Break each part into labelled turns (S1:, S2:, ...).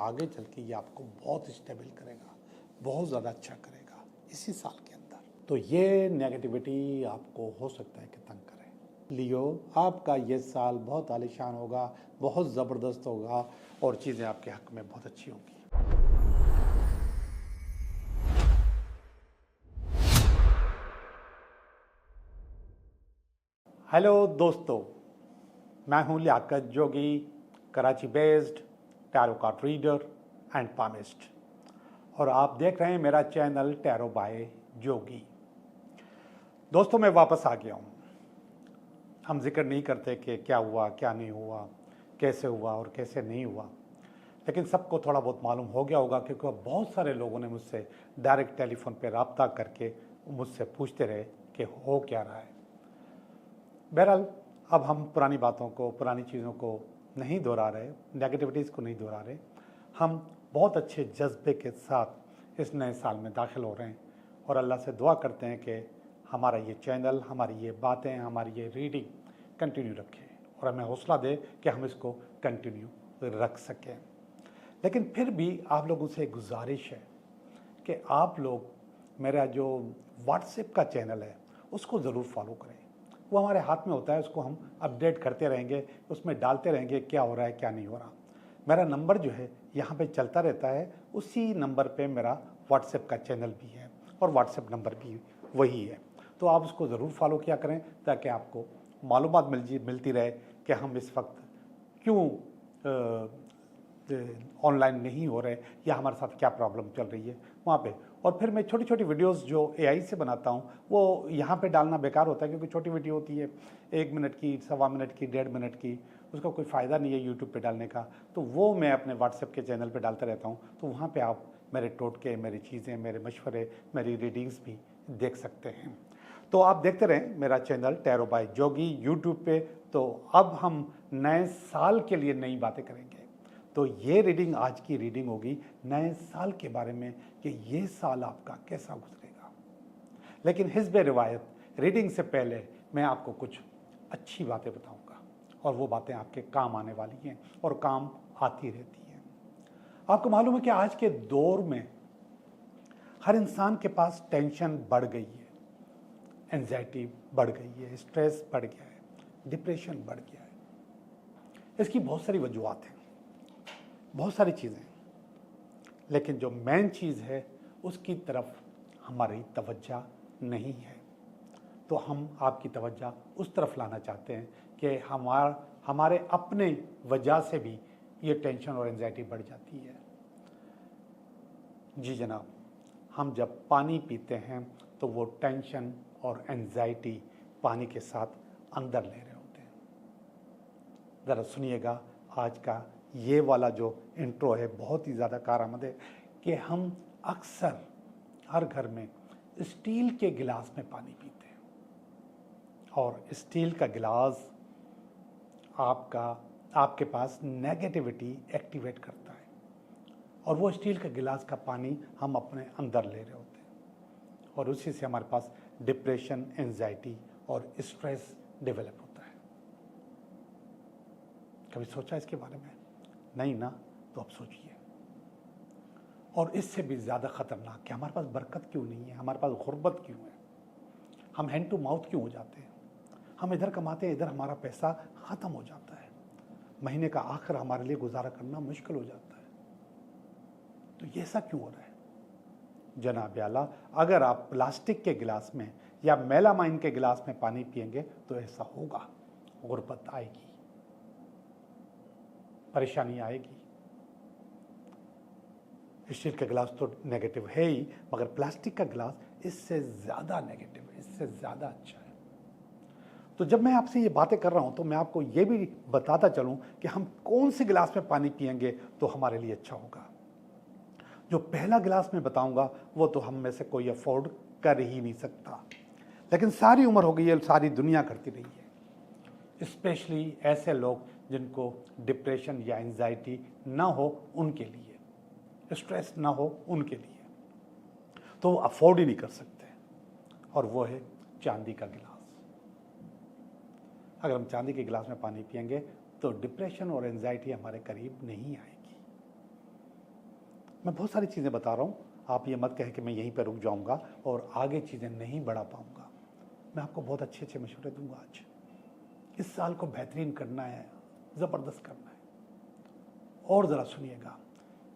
S1: आगे चल के ये आपको बहुत स्टेबल करेगा, बहुत ज़्यादा अच्छा करेगा इसी साल के अंदर। तो ये नेगेटिविटी आपको हो सकता है कि तंग करे। लियो, आपका ये साल बहुत आलीशान होगा, बहुत ज़बरदस्त होगा और चीज़ें आपके हक में बहुत अच्छी होंगी। हेलो दोस्तों, मैं हूं Liyaqat Jogi, Karachi based tarot card reader and palmist, और आप देख रहे हैं मेरा चैनल टैरो बाय जोगी। दोस्तों, मैं वापस आ गया हूं। हम जिक्र नहीं करते कि क्या हुआ, क्या नहीं हुआ, कैसे हुआ और कैसे नहीं हुआ, लेकिन सबको थोड़ा बहुत मालूम हो गया होगा क्योंकि बहुत सारे लोगों ने मुझसे डायरेक्ट टेलीफोन पे रब्ता करके मुझसे पूछते रहे कि हो क्या रहा है। बहरहाल, अब हम पुरानी बातों को, पुरानी चीज़ों को नहीं दोहरा रहे, नेगेटिविटीज़ को नहीं दोहरा रहे। हम बहुत अच्छे जज्बे के साथ इस नए साल में दाखिल हो रहे हैं और अल्लाह से दुआ करते हैं कि हमारा ये चैनल, हमारी ये बातें, हमारी ये रीडिंग कंटिन्यू रखें और हमें हौसला दे कि हम इसको कंटिन्यू रख सकें। लेकिन फिर भी आप लोगों से गुजारिश है कि आप लोग मेरा जो व्हाट्सएप का चैनल है उसको ज़रूर फॉलो करें। वो हमारे हाथ में होता है, उसको हम अपडेट करते रहेंगे, उसमें डालते रहेंगे क्या हो रहा है, क्या नहीं हो रहा। मेरा नंबर जो है यहाँ पे चलता रहता है, उसी नंबर पे मेरा व्हाट्सएप का चैनल भी है और व्हाट्सएप नंबर भी वही है। तो आप उसको ज़रूर फॉलो किया करें ताकि आपको मालूमात मिलती रहे कि हम इस वक्त क्यों ऑनलाइन नहीं हो रहे या हमारे साथ क्या प्रॉब्लम चल रही है वहाँ पे। और फिर मैं छोटी छोटी वीडियोस जो एआई से बनाता हूँ वो यहाँ पे डालना बेकार होता है क्योंकि छोटी वीडियो होती है 1 मिनट की, 1.25 मिनट की, 1.5 मिनट की, उसका कोई फ़ायदा नहीं है यूट्यूब पे डालने का। तो वो मैं अपने व्हाट्सएप के चैनल पे डालता रहता हूँ, तो वहाँ पे आप मेरे टोटके, मेरी चीज़ें, मेरे मशवरे, मेरी रीडिंग्स भी देख सकते हैं। तो आप देखते रहें मेरा चैनल टैरो बाय जोगी यूट्यूब पे। तो अब हम नए साल के लिए नई बातें करेंगे। तो ये रीडिंग, आज की रीडिंग होगी नए साल के बारे में कि ये साल आपका कैसा गुजरेगा। लेकिन हिस्ब रिवायत रीडिंग से पहले मैं आपको कुछ अच्छी बातें बताऊंगा और वो बातें आपके काम आने वाली हैं और काम आती रहती हैं। आपको मालूम है कि आज के दौर में हर इंसान के पास टेंशन बढ़ गई है, एंजाइटी बढ़ गई है, स्ट्रेस बढ़ गया है, डिप्रेशन बढ़ गया है। इसकी बहुत सारी वजूहत हैं, बहुत सारी चीज़ें, लेकिन जो मेन चीज़ है उसकी तरफ हमारी तवज्जो नहीं है। तो हम आपकी तवज्जो उस तरफ लाना चाहते हैं कि हमारे अपने वजह से भी ये टेंशन और एंजाइटी बढ़ जाती है। जी जनाब, हम जब पानी पीते हैं तो वो टेंशन और एंजाइटी पानी के साथ अंदर ले रहे होते हैं। ज़रा सुनिएगा, आज का ये वाला जो इंट्रो है बहुत ही ज़्यादा कारआमद है कि हम अक्सर हर घर में स्टील के गिलास में पानी पीते हैं और स्टील का गिलास आपके पास नेगेटिविटी एक्टिवेट करता है और वो स्टील का गिलास का पानी हम अपने अंदर ले रहे होते हैं और उसी से हमारे पास डिप्रेशन, एंजाइटी और स्ट्रेस डेवलप होता है। कभी सोचा इसके बारे में? नहीं ना? तो अब सोचिए। और इससे भी ज़्यादा ख़तरनाक कि हमारे पास बरकत क्यों नहीं है, हमारे पास गुर्बत क्यों है, हम हैंड टू माउथ क्यों हो जाते हैं। हम इधर कमाते हैं, इधर हमारा पैसा ख़त्म हो जाता है, महीने का आखिर हमारे लिए गुजारा करना मुश्किल हो जाता है। तो ये ऐसा क्यों हो रहा है? जनाब आला, अगर आप प्लास्टिक के गिलास में या मेलामाइन के गिलास में पानी पिएंगे तो ऐसा होगा, गुर्बत आएगी, परेशानी आएगी। स्टील का गिलास तो नेगेटिव है ही, मगर प्लास्टिक का गिलास इससे ज़्यादा नेगेटिव है, इससे ज़्यादा अच्छा है। तो जब मैं आपसे ये बातें कर रहा हूँ तो मैं आपको ये भी बताता चलूँ कि हम कौन से गिलास में पानी पिएंगे तो हमारे लिए अच्छा होगा। जो पहला गिलास मैं बताऊँगा वो तो हम में से कोई अफोर्ड कर ही नहीं सकता, लेकिन सारी उम्र हो गई है, सारी दुनिया करती रही है। स्पेशली ऐसे लोग जिनको डिप्रेशन या एंजाइटी ना हो उनके लिए, स्ट्रेस ना हो उनके लिए, तो वो अफोर्ड ही नहीं कर सकते, और वो है चांदी का गिलास। अगर हम चांदी के गिलास में पानी पिएंगे तो डिप्रेशन और एंजाइटी हमारे करीब नहीं आएगी। मैं बहुत सारी चीज़ें बता रहा हूँ, आप ये मत कहें कि मैं यहीं पर रुक जाऊँगा और आगे चीज़ें नहीं बढ़ा पाऊँगा। मैं आपको बहुत अच्छे अच्छे मशवरे दूंगा आज। इस साल को बेहतरीन करना है, ज़बरदस्त करना है। और ज़रा सुनिएगा,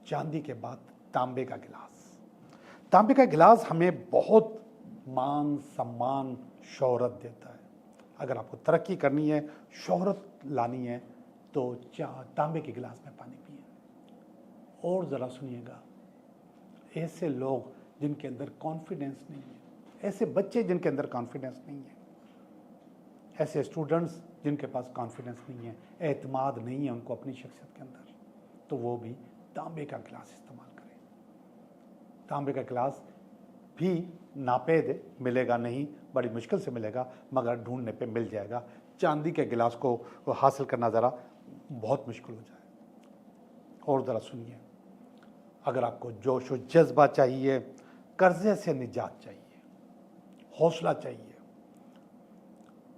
S1: चांदी के बाद तांबे का गिलास। तांबे का गिलास हमें बहुत मान सम्मान शोहरत देता है। अगर आपको तरक्की करनी है, शोहरत लानी है, तो तांबे के गिलास में पानी पिए। और ज़रा सुनिएगा, ऐसे लोग जिनके अंदर कॉन्फिडेंस नहीं है, ऐसे बच्चे जिनके अंदर कॉन्फिडेंस नहीं है, ऐसे स्टूडेंट्स जिनके पास कॉन्फिडेंस नहीं है, एतमाद नहीं है उनको अपनी शख्सियत के अंदर, तो वो भी तांबे का गिलास इस्तेमाल करें। तांबे का गिलास भी नापेद मिलेगा नहीं, बड़ी मुश्किल से मिलेगा, मगर ढूंढने पे मिल जाएगा। चांदी के गिलास को हासिल करना ज़रा बहुत मुश्किल हो जाए। और ज़रा सुनिए, अगर आपको जोश व जज्बा चाहिए, कर्जे से निजात चाहिए, हौसला चाहिए,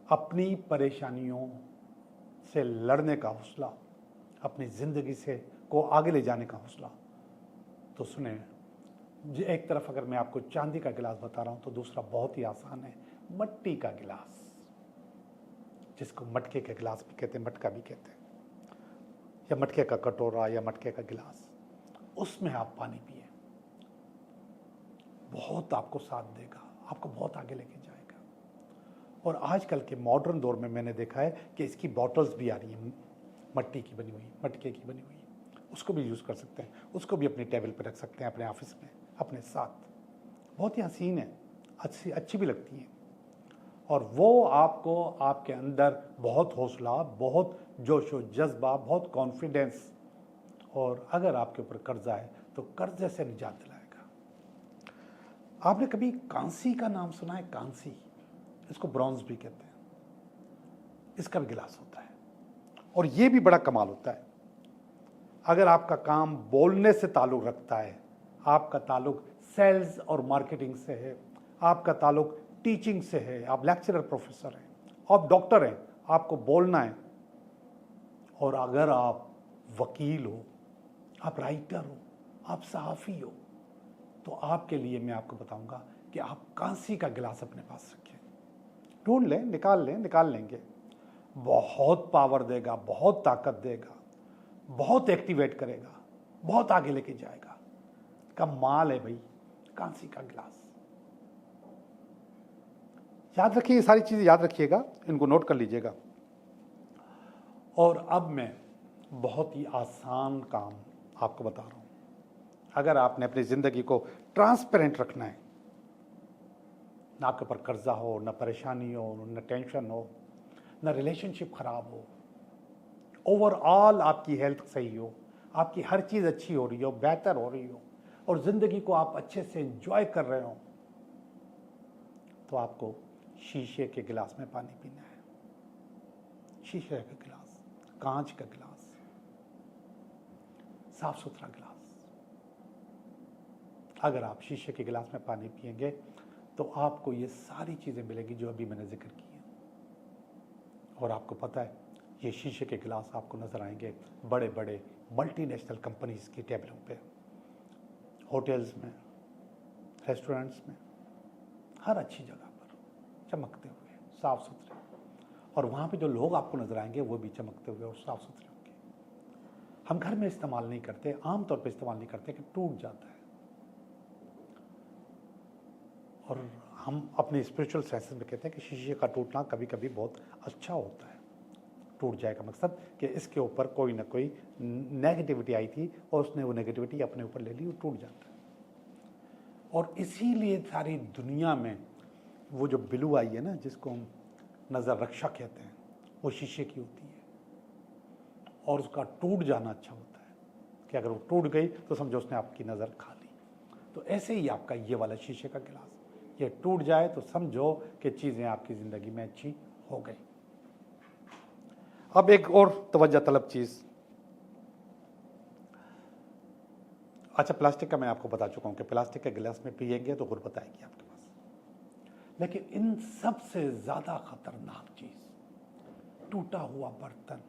S1: अपनी परेशानियों से लड़ने का हौसला, अपनी ज़िंदगी से को आगे ले जाने का हौसला, तो सुने, एक तरफ अगर मैं आपको चांदी का गिलास बता रहा हूं तो दूसरा बहुत ही आसान है, मट्टी का गिलास, जिसको मटके के गिलास भी कहते हैं, मटका भी कहते हैं, या मटके का कटोरा या मटके का गिलास, उसमें आप पानी पिए। बहुत आपको साथ देगा, आपको बहुत आगे लेके जाएगा। और आजकल के मॉडर्न दौर में मैंने देखा है कि इसकी बॉटल्स भी आ रही हैं, मट्टी की बनी हुई, मटके की बनी हुई, उसको भी यूज़ कर सकते हैं, उसको भी अपनी टेबल पर रख सकते हैं, अपने ऑफिस में, अपने साथ। बहुत ही हसीन है, अच्छी भी लगती हैं, और वो आपको आपके अंदर बहुत हौसला, बहुत जोश व जज्बा, बहुत कॉन्फिडेंस, और अगर आपके ऊपर कर्जा है तो कर्जे से निजात दिलाएगा। आपने कभी कांसी का नाम सुना है? कांसी, इसको ब्रॉन्ज भी कहते हैं, इसका भी गिलास होता है, और ये भी बड़ा कमाल होता है। अगर आपका काम बोलने से ताल्लुक़ रखता है, आपका ताल्लुक़ सेल्स और मार्केटिंग से है, आपका ताल्लुक़ टीचिंग से है, आप लेक्चरर प्रोफेसर हैं, आप डॉक्टर हैं, आपको बोलना है, और अगर आप वकील हो, आप राइटर हो, आप सहाफ़ी हो, तो आपके लिए मैं आपको बताऊंगा कि आप कांसी का गिलास अपने पास रखें। ढूंढ लें, निकाल लेंगे, बहुत पावर देगा, बहुत ताकत देगा, बहुत एक्टिवेट करेगा, बहुत आगे लेके जाएगा। कमाल है भाई, कांसी का गिलास। याद रखिए, ये सारी चीज़ें याद रखिएगा, इनको नोट कर लीजिएगा। और अब मैं बहुत ही आसान काम आपको बता रहा हूँ। अगर आपने अपनी ज़िंदगी को ट्रांसपेरेंट रखना है, ना आपके ऊपर कर्जा हो, ना परेशानी हो, ना टेंशन हो, ना रिलेशनशिप खराब हो, ओवरऑल आपकी हेल्थ सही हो, आपकी हर चीज़ अच्छी हो रही हो, बेहतर हो रही हो, और ज़िंदगी को आप अच्छे से एंजॉय कर रहे हो, तो आपको शीशे के गिलास में पानी पीना है। शीशे का गिलास, कांच का गिलास, साफ सुथरा गिलास। अगर आप शीशे के गिलास में पानी पिएंगे तो आपको ये सारी चीज़ें मिलेंगी जो अभी मैंने जिक्र की हैं। और आपको पता है, ये शीशे के गिलास आपको नज़र आएंगे बड़े बड़े मल्टीनेशनल कंपनीज़ की टेबलों पे, होटल्स में, रेस्टोरेंट्स में, हर अच्छी जगह पर चमकते हुए, साफ़ सुथरे। और वहाँ पे जो लोग आपको नज़र आएंगे वो भी चमकते हुए और साफ़ सुथरे होंगे। हम घर में इस्तेमाल नहीं करते, आमतौर पे इस्तेमाल नहीं करते कि टूट जाता है। और हम अपने स्पिरिचुअल सेंसेस में कहते हैं कि शीशे का टूटना कभी कभी बहुत अच्छा होता है। टूट जाए का मकसद कि इसके ऊपर कोई ना कोई नेगेटिविटी आई थी और उसने वो नेगेटिविटी अपने ऊपर ले ली, वो टूट जाता है। और इसीलिए सारी दुनिया में वो जो ब्लू आई है ना, जिसको हम नज़र रक्षा कहते हैं, वो शीशे की होती है, और उसका टूट जाना अच्छा होता है कि अगर वो टूट गई तो समझो उसने आपकी नज़र खा ली। तो ऐसे ही आपका ये वाला शीशे का गिलास, ये टूट जाए तो समझो कि चीज़ें आपकी ज़िंदगी में अच्छी हो गई। अब एक और तवज्जो तलब चीज़, अच्छा प्लास्टिक का मैं आपको बता चुका हूँ कि प्लास्टिक के गिलास में पिएंगे तो गुर्बत आएगी आपके पास। लेकिन इन सबसे ज़्यादा खतरनाक चीज़, टूटा हुआ बर्तन,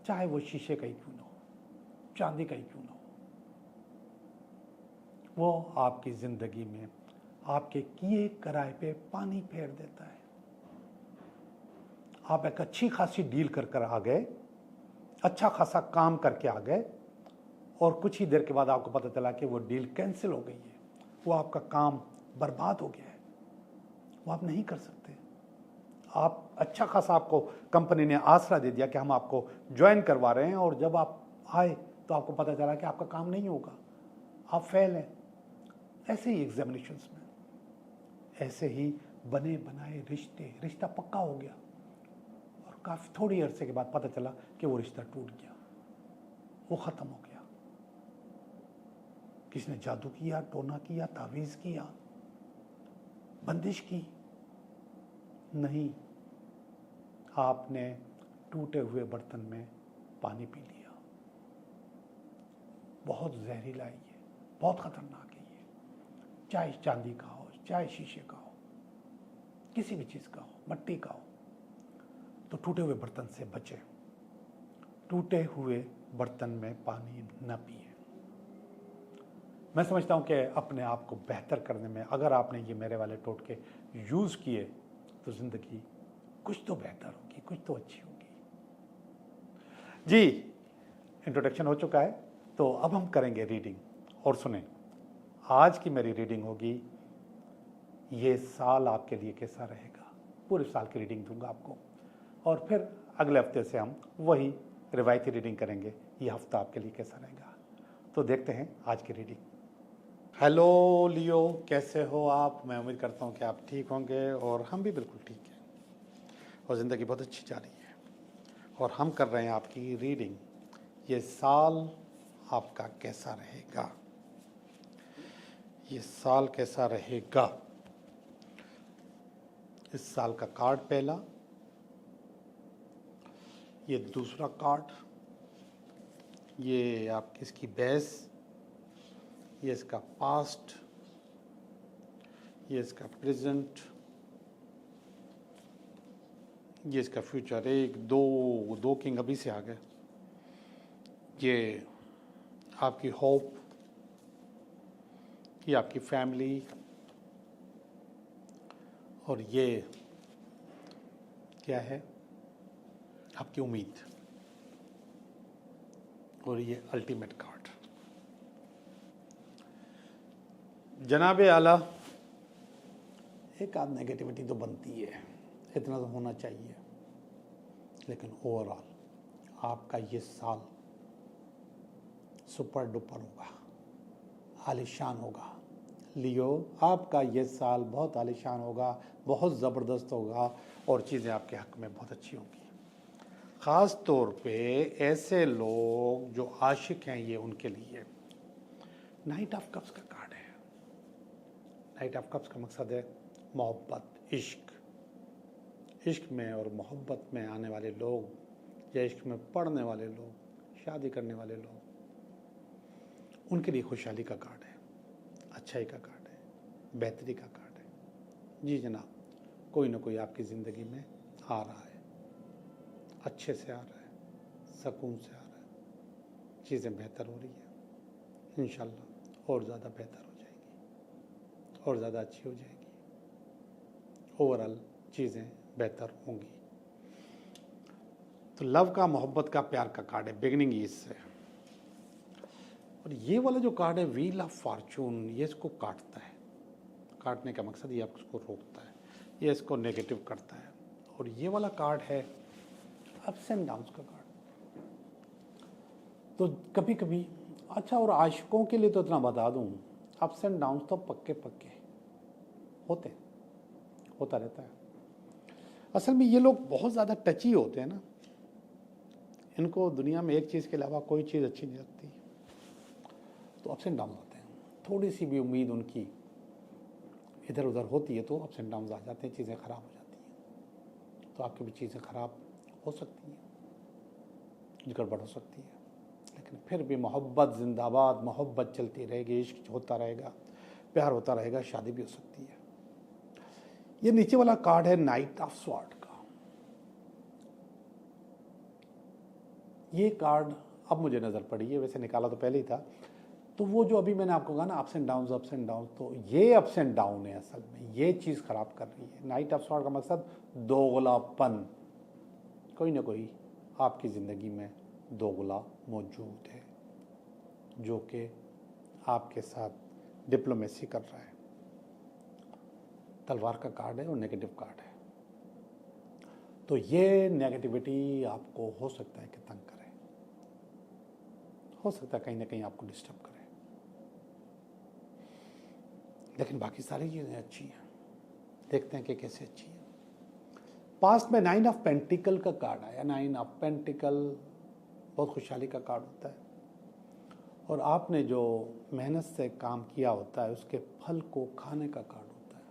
S1: चाहे वो शीशे का ही क्यों ना हो, चांदी का ही क्यों ना हो, वो आपकी ज़िंदगी में आपके किए कराए पे पानी फेर देता है। आप एक अच्छी खासी डील कर आ गए, अच्छा खासा काम करके आ गए, और कुछ ही देर के बाद आपको पता चला कि वो डील कैंसिल हो गई है, वो आपका काम बर्बाद हो गया है, वो आप नहीं कर सकते। आप अच्छा खासा, आपको कंपनी ने आसरा दे दिया कि हम आपको ज्वाइन करवा रहे हैं, और जब आप आए तो आपको पता चला कि आपका काम नहीं होगा, आप फेल हैं। ऐसे ही एग्जामिनेशंस में, ऐसे ही बने बनाए रिश्ता पक्का हो गया, और काफ़ी थोड़ी अरसे के बाद पता चला कि वो रिश्ता टूट गया, वो ख़त्म हो गया। किसने जादू किया, टोना किया, तावीज़ किया, बंदिश की? नहीं, आपने टूटे हुए बर्तन में पानी पी लिया। बहुत जहरीला है ये, बहुत खतरनाक है ये। चाहे चांदी का हो, चाहे शीशे का हो, किसी भी चीज़ का हो, मट्टी का हो, तो टूटे हुए बर्तन से बचें। टूटे हुए बर्तन में पानी न पिए। मैं समझता हूँ कि अपने आप को बेहतर करने में अगर आपने ये मेरे वाले टोटके यूज़ किए तो ज़िंदगी कुछ तो बेहतर होगी, कुछ तो अच्छी होगी। जी, इंट्रोडक्शन हो चुका है, तो अब हम करेंगे रीडिंग। और सुने, आज की मेरी रीडिंग होगी, ये साल आपके लिए कैसा रहेगा। पूरे साल की रीडिंग दूंगा आपको, और फिर अगले हफ्ते से हम वही रिवायती रीडिंग करेंगे, ये हफ्ता आपके लिए कैसा रहेगा। तो देखते हैं आज की रीडिंग। हेलो लियो, कैसे हो आप? मैं उम्मीद करता हूँ कि आप ठीक होंगे, और हम भी बिल्कुल ठीक हैं, और ज़िंदगी बहुत अच्छी जा रही है। और हम कर रहे हैं आपकी रीडिंग, ये साल आपका कैसा रहेगा, ये साल कैसा रहेगा। इस साल का कार्ड पहला, ये दूसरा कार्ड, ये आपकी इसकी बेस, ये इसका पास्ट, ये इसका प्रेजेंट, ये इसका फ्यूचर। एक दो किंग अभी से आ गए। ये आपकी होप, ये आपकी फैमिली, और ये क्या है, आपकी उम्मीद, और ये अल्टीमेट कार्ड। जनाबे आला, एक आध नेगेटिविटी तो बनती है, इतना तो होना चाहिए, लेकिन ओवरऑल आपका ये साल सुपर डुपर होगा, आलिशान होगा। लियो, आपका ये साल बहुत आलिशान होगा, बहुत ज़बरदस्त होगा, और चीज़ें आपके हक़ में बहुत अच्छी होंगी। ख़ास तौर पे ऐसे लोग जो आशिक हैं, ये उनके लिए नाइट ऑफ कप्स का कार्ड है। नाइट ऑफ कप्स का मकसद है मोहब्बत, इश्क। इश्क में और मोहब्बत में आने वाले लोग, या इश्क में पढ़ने वाले लोग, शादी करने वाले लोग, उनके लिए खुशहाली का कार्ड है, अच्छाई का कार्ड है, बेहतरी का कार्ड है। जी जनाब, कोई ना कोई आपकी ज़िंदगी में आ रहा है, अच्छे से आ रहा है, सुकून से आ रहा है, चीज़ें बेहतर हो रही है, इंशाल्लाह और ज़्यादा बेहतर हो जाएगी, और ज़्यादा अच्छी हो जाएगी, ओवरऑल चीज़ें बेहतर होंगी। तो लव का, मोहब्बत का, प्यार का कार्ड है, बिगिनिंग इससे। और ये वाला जो कार्ड है व्हील ऑफ फॉर्चून, ये इसको काटता है। काटने का मकसद ये आपको रोकता है, ये इसको नेगेटिव करता है। और ये वाला कार्ड है अप्स एंड डाउन्स का कार्ड। तो कभी कभी, अच्छा, और आशिकों के लिए तो इतना बता दूं, अप्स एंड डाउन्स तो पक्के पक्के होते, होता रहता है। असल में ये लोग बहुत ज़्यादा टची होते हैं ना, इनको दुनिया में एक चीज़ के अलावा कोई चीज़ अच्छी नहीं लगती, तो अप्स एंड डाउन होते हैं। थोड़ी सी भी उम्मीद उनकी इधर उधर होती है तो अप्स एंड डाउन आ जाते हैं, चीज़ें ख़राब हो जाती हैं। तो आपकी भी चीज़ें ख़राब हो सकती हैं, गड़बड़ हो सकती है, लेकिन फिर भी मोहब्बत जिंदाबाद, मोहब्बत चलती रहेगी, इश्क होता रहेगा, प्यार होता रहेगा, शादी भी हो सकती है। ये नीचे वाला कार्ड है नाइट ऑफ स्वॉर्ड का। ये कार्ड अब मुझे नज़र पड़ी है, वैसे निकाला तो पहले ही था, तो वो जो अभी मैंने आपको कहा ना अप्स एंड डाउन, तो ये अप्स एंड डाउन है असल में, ये चीज़ खराब कर रही है। नाइट ऑफ सॉर्ट का मकसद दोगलापन, कोई ना कोई आपकी ज़िंदगी में दोगला मौजूद है जो कि आपके साथ डिप्लोमेसी कर रहा है। तलवार का कार्ड है और नेगेटिव कार्ड है। तो ये नेगेटिविटी आपको हो सकता है कि तंग करे, हो सकता है कहीं ना कहीं आपको डिस्टर्ब करे, लेकिन बाकी सारी चीज़ें अच्छी हैं। देखते हैं कि कैसे अच्छी है। पास्ट में 9 ऑफ पेंटिकल का कार्ड आया। 9 ऑफ पेंटिकल बहुत खुशहाली का कार्ड होता है, और आपने जो मेहनत से काम किया होता है उसके फल को खाने का कार्ड होता है,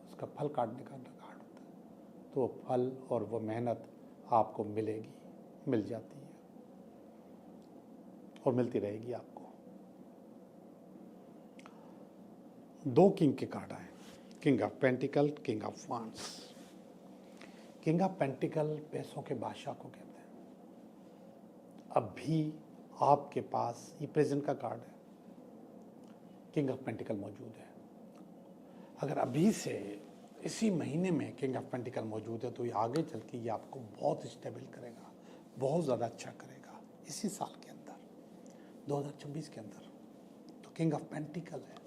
S1: उसका फल काटने का कार्ड होता है। तो वो फल और वो मेहनत आपको मिलेगी, मिल जाती है और मिलती रहेगी आपको। 2 किंग के कार्ड आए, king of pentacle, king of wands. King of pentacle पैसों के बादशाह को कहते हैं। अब भी आपके पास ये प्रेजेंट का कार्ड है, किंग ऑफ पेंटिकल मौजूद है। अगर अभी से इसी महीने में किंग ऑफ पेंटिकल मौजूद है तो ये आगे चल के ये आपको बहुत स्टेबल करेगा, बहुत ज़्यादा अच्छा करेगा इसी साल के अंदर, 2026 के अंदर। तो किंग ऑफ पेंटिकल है,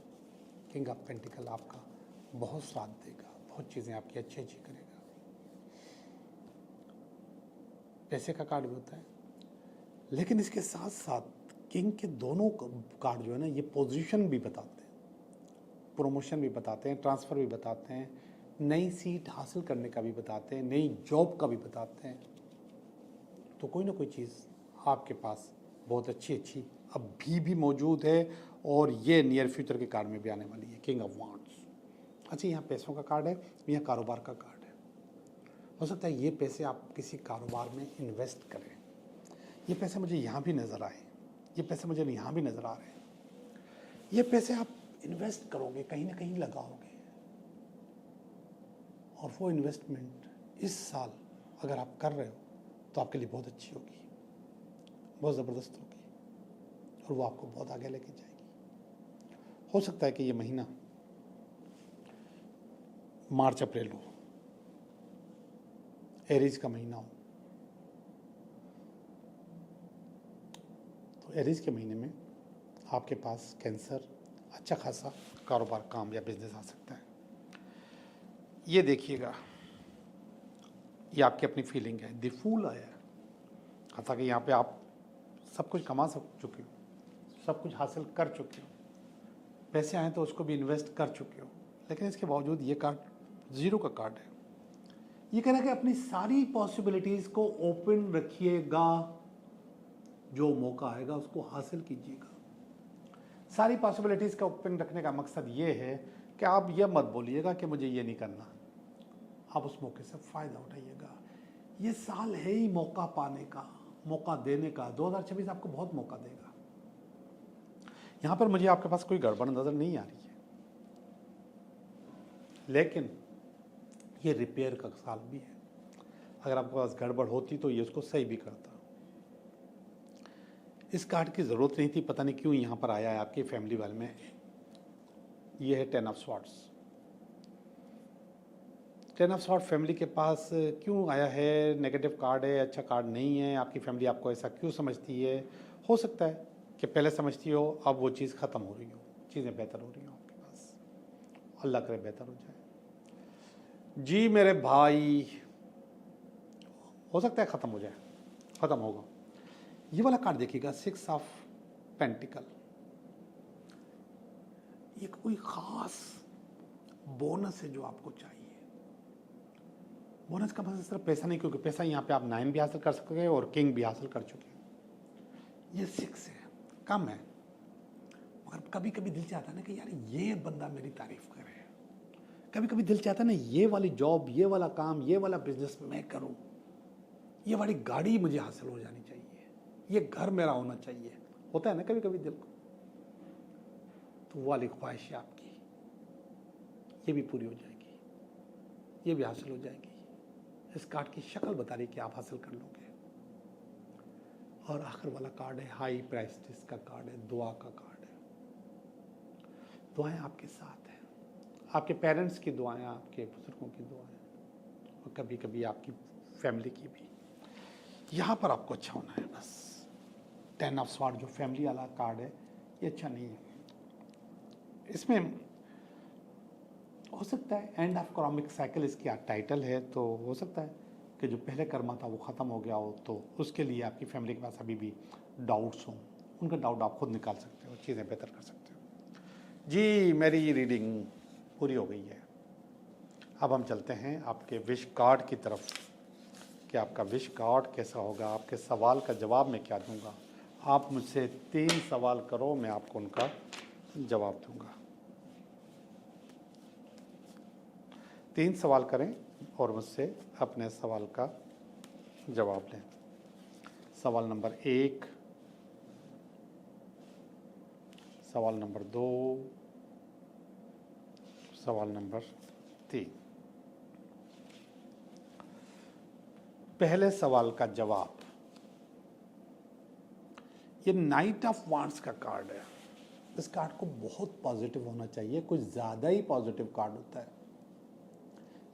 S1: किंग ऑफ पेंटिकल आपका बहुत साथ देगा, बहुत चीज़ें आपकी अच्छी अच्छी करेगा। पैसे का कार्ड भी होता है, लेकिन इसके साथ साथ किंग के दोनों कार्ड जो है ना, ये पोजीशन भी बताते हैं, प्रमोशन भी बताते हैं, ट्रांसफ़र भी बताते हैं, नई सीट हासिल करने का भी बताते हैं, नई जॉब का भी बताते हैं। तो कोई ना कोई चीज़ आपके पास बहुत अच्छी अच्छी अभी भी मौजूद है, और ये नियर फ्यूचर के कार्ड में भी आने वाली है, किंग ऑफ वांड्स। अच्छा, यहाँ पैसों का कार्ड है, यहाँ कारोबार का कार्ड है। हो सकता है ये पैसे आप किसी कारोबार में इन्वेस्ट करें। ये पैसे मुझे यहाँ भी नज़र आए, ये पैसे मुझे यहाँ भी नज़र आ रहे हैं। ये पैसे आप इन्वेस्ट करोगे, कहीं ना कहीं लगाओगे, और वो इन्वेस्टमेंट इस साल अगर आप कर रहे हो तो आपके लिए बहुत अच्छी होगी, बहुत ज़बरदस्त होगी, और वो आपको बहुत आगे लेके जाएगी। हो सकता है कि ये महीना मार्च अप्रैल हो, एरीज का महीना हो। तो एरीज के महीने में आपके पास कैंसर अच्छा खासा कारोबार, काम या बिजनेस आ सकता है। ये देखिएगा, ये आपकी अपनी फीलिंग है। द फूल आया है, हालांकि यहाँ पे आप सब कुछ कमा चुके हो, सब कुछ हासिल कर चुके हो, पैसे आए तो उसको भी इन्वेस्ट कर चुके हो, लेकिन इसके बावजूद ये कार्ड जीरो का कार्ड है। ये कह रहा है कि अपनी सारी पॉसिबिलिटीज़ को ओपन रखिएगा, जो मौका आएगा उसको हासिल कीजिएगा। सारी पॉसिबिलिटीज़ का ओपन रखने का मकसद ये है कि आप ये मत बोलिएगा कि मुझे ये नहीं करना, आप उस मौके से फ़ायदा उठाइएगा। ये साल है ही मौका पाने का, मौका देने का। 2026 आपको बहुत मौका देगा। यहाँ पर मुझे आपके पास कोई गड़बड़ नज़र नहीं आ रही है, लेकिन ये रिपेयर का साल भी है। अगर आपके पास गड़बड़ होती तो ये उसको सही भी करता। इस कार्ड की ज़रूरत नहीं थी, पता नहीं क्यों यहाँ पर आया है आपकी फैमिली वाले में। ये है 10 of swords. 10 of sword family के पास क्यों आया है? नेगेटिव कार्ड है, अच्छा कार्ड नहीं है। आपकी फैमिली आपको ऐसा क्यों समझती है? हो सकता है कि पहले समझती हो, अब वो चीज़ ख़त्म हो रही हो, चीज़ें बेहतर हो रही हो आपके पास। अल्लाह करे बेहतर हो जाए। जी मेरे भाई, हो सकता है ख़त्म हो जाए, ख़त्म होगा। ये वाला कार्ड देखिएगा, 6 ऑफ पेंटिकल। ये कोई ख़ास बोनस है जो आपको चाहिए। बोनस का मतलब सिर्फ पैसा नहीं, क्योंकि पैसा यहाँ पे आप 9 भी हासिल कर सकोगे और किंग भी हासिल कर चुके हैं। ये 6 है, कम है, मगर कभी कभी दिल चाहता है ना कि यार ये बंदा मेरी तारीफ करे। कभी कभी दिल चाहता है ना, ये वाली जॉब, ये वाला काम, ये वाला बिजनेस मैं करूं, ये वाली गाड़ी मुझे हासिल हो जानी चाहिए, ये घर मेरा होना चाहिए। होता है ना कभी कभी दिल को, तो वो वाली ख्वाहिश है आपकी, ये भी पूरी हो जाएगी, ये भी हासिल हो जाएगी। इस कार्ड की शक्ल बता रही कि आप हासिल कर लोगे। और आखिर वाला कार्ड है हाई प्राइस्टिस का कार्ड है, दुआ का कार्ड है। दुआएं आपके साथ हैं, आपके पेरेंट्स की दुआएं, आपके बुजुर्गों की दुआएं और कभी कभी आपकी फैमिली की भी। यहाँ पर आपको अच्छा होना है बस। 10 ऑफ स्वॉर्ड जो फैमिली वाला कार्ड है ये अच्छा नहीं है। इसमें हो सकता है एंड ऑफ कार्मिक साइकिल इसकी टाइटल है, तो हो सकता है कि जो पहले कर्मा था वो ख़त्म हो गया हो, तो उसके लिए आपकी फैमिली के पास अभी भी डाउट्स हों, उनका डाउट आप खुद निकाल सकते हो, चीज़ें बेहतर कर सकते हो। जी मेरी रीडिंग पूरी हो गई है। अब हम चलते हैं आपके विश कार्ड की तरफ कि आपका विश कार्ड कैसा होगा, आपके सवाल का जवाब मैं क्या दूंगा। आप मुझसे 3 सवाल करो, मैं आपको उनका जवाब दूंगा। 3 सवाल करें और मुझसे अपने सवाल का जवाब लें। सवाल नंबर 1, सवाल नंबर 2, सवाल नंबर 3। पहले सवाल का जवाब, ये नाइट ऑफ वांड्स का कार्ड है। इस कार्ड को बहुत पॉजिटिव होना चाहिए, कुछ ज़्यादा ही पॉजिटिव कार्ड होता है,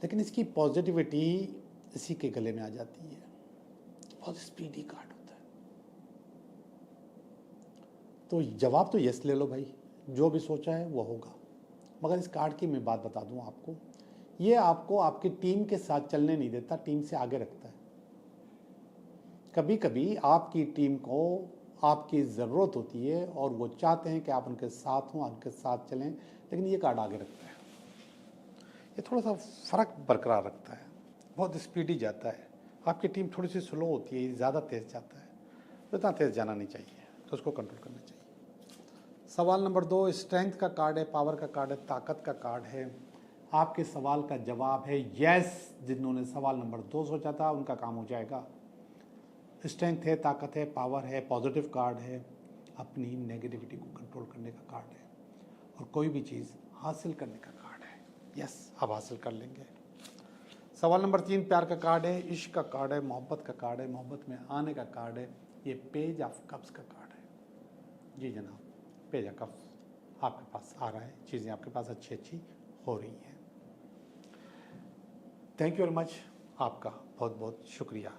S1: लेकिन इसकी पॉजिटिविटी इसी के गले में आ जाती है। बहुत स्पीडी कार्ड होता है। तो जवाब तो यस ले लो भाई, जो भी सोचा है वो होगा। मगर इस कार्ड की मैं बात बता दूं आपको, ये आपको आपकी टीम के साथ चलने नहीं देता, टीम से आगे रखता है। कभी कभी आपकी टीम को आपकी ज़रूरत होती है और वो चाहते हैं कि आप उनके साथ हों, उनके साथ चलें, लेकिन ये कार्ड आगे रखता है। ये थोड़ा सा फ़र्क बरकरार रखता है, बहुत स्पीडी जाता है। आपकी टीम थोड़ी सी स्लो होती है, ये ज़्यादा तेज़ जाता है, तो इतना तेज़ जाना नहीं चाहिए, तो उसको कंट्रोल करना चाहिए। सवाल नंबर 2 स्ट्रेंथ का कार्ड है, पावर का कार्ड है, ताकत का कार्ड है। आपके सवाल का जवाब है यस। जिन्होंने सवाल नंबर 2 सोचा था उनका काम हो जाएगा। स्ट्रेंथ है, ताकत है, पावर है, पॉजिटिव कार्ड है, अपनी नेगेटिविटी को कंट्रोल करने का कार्ड है और कोई भी चीज़ हासिल करने का कार्ड है। यस, आप हासिल कर लेंगे। सवाल नंबर 3 प्यार का कार्ड है, इश्क का कार्ड है, मोहब्बत का कार्ड है, मोहब्बत में आने का कार्ड है। ये पेज ऑफ कप्स का कार्ड है। जी जनाब, पेज ऑफ कप्स आपके पास आ रहा है, चीज़ें आपके पास अच्छी अच्छी हो रही हैं। थैंक यू वेरी मच, आपका बहुत बहुत शुक्रिया।